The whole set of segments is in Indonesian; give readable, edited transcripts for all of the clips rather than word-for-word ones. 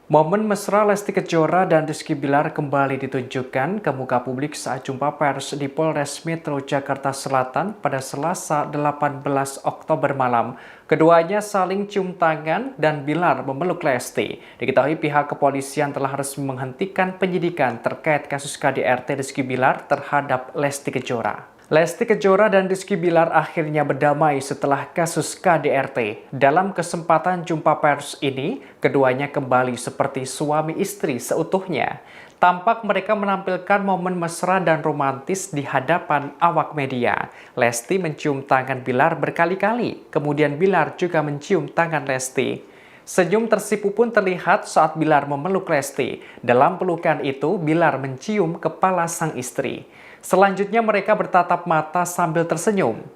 Momen mesra Lesti Kejora dan Rizky Bilar kembali ditunjukkan ke muka publik saat jumpa pers di Polres Metro Jakarta Selatan pada Selasa 18 Oktober malam. Keduanya saling cium tangan dan Bilar memeluk Lesti. Diketahui pihak kepolisian telah resmi menghentikan penyidikan terkait kasus KDRT Rizky Bilar terhadap Lesti Kejora. Lesti Kejora dan Rizky Bilar akhirnya berdamai setelah kasus KDRT. Dalam kesempatan jumpa pers ini, keduanya kembali seperti suami istri seutuhnya. Tampak mereka menampilkan momen mesra dan romantis di hadapan awak media. Lesti mencium tangan Bilar berkali-kali, kemudian Bilar juga mencium tangan Lesti. Senyum tersipu pun terlihat saat Bilar memeluk Lesti. Dalam pelukan itu, Bilar mencium kepala sang istri. Selanjutnya mereka bertatap mata sambil tersenyum.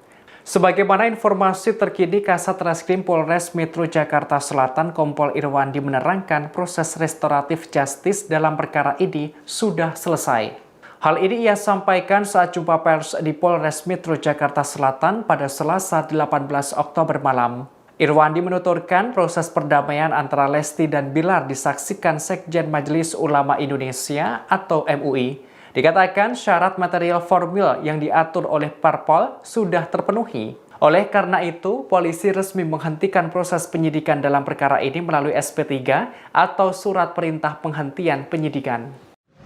Sebagaimana informasi terkini, Kasat Reskrim Polres Metro Jakarta Selatan Kompol Irwandi menerangkan proses restoratif justice dalam perkara ini sudah selesai. Hal ini ia sampaikan saat jumpa pers di Polres Metro Jakarta Selatan pada Selasa 18 Oktober malam. Irwandi menuturkan proses perdamaian antara Lesti dan Bilar disaksikan Sekjen Majelis Ulama Indonesia atau MUI. Dikatakan syarat material formil yang diatur oleh Parpol sudah terpenuhi. Oleh karena itu, polisi resmi menghentikan proses penyidikan dalam perkara ini melalui SP3 atau Surat Perintah Penghentian Penyidikan.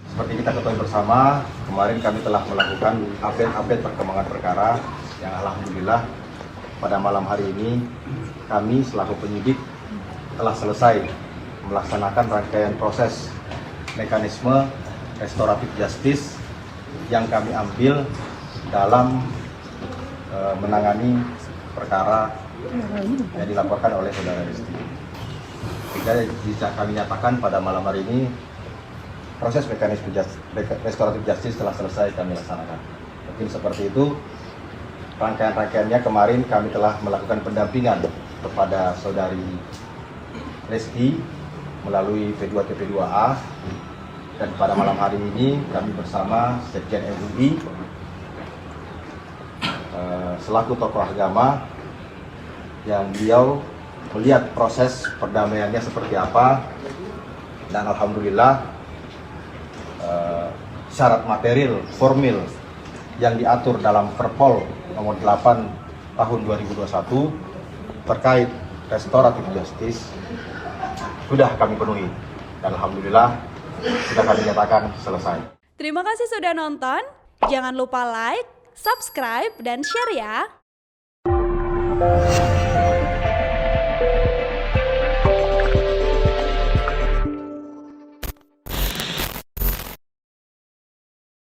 Seperti kita ketahui bersama, kemarin kami telah melakukan update perkembangan perkara yang alhamdulillah pada malam hari ini kami selaku penyidik telah selesai melaksanakan rangkaian proses mekanisme restoratif justice yang kami ambil dalam menangani perkara yang dilaporkan oleh saudara Rizky. Sehingga bisa kami nyatakan pada malam hari ini proses mekanisme restoratif justice telah selesai kami laksanakan. Mungkin seperti itu. Rangkaian-rangkaiannya kemarin kami telah melakukan pendampingan kepada saudari Rizky melalui P2TP2A. Dan pada malam hari ini kami bersama Sekjen MUI selaku tokoh agama yang beliau melihat proses perdamaiannya seperti apa, dan alhamdulillah syarat material formil yang diatur dalam Perpol nomor 8 tahun 2021 terkait restoratif justice sudah kami penuhi, dan alhamdulillah sudah kami nyatakan selesai. Terima kasih sudah nonton. Jangan lupa like, subscribe, dan share ya.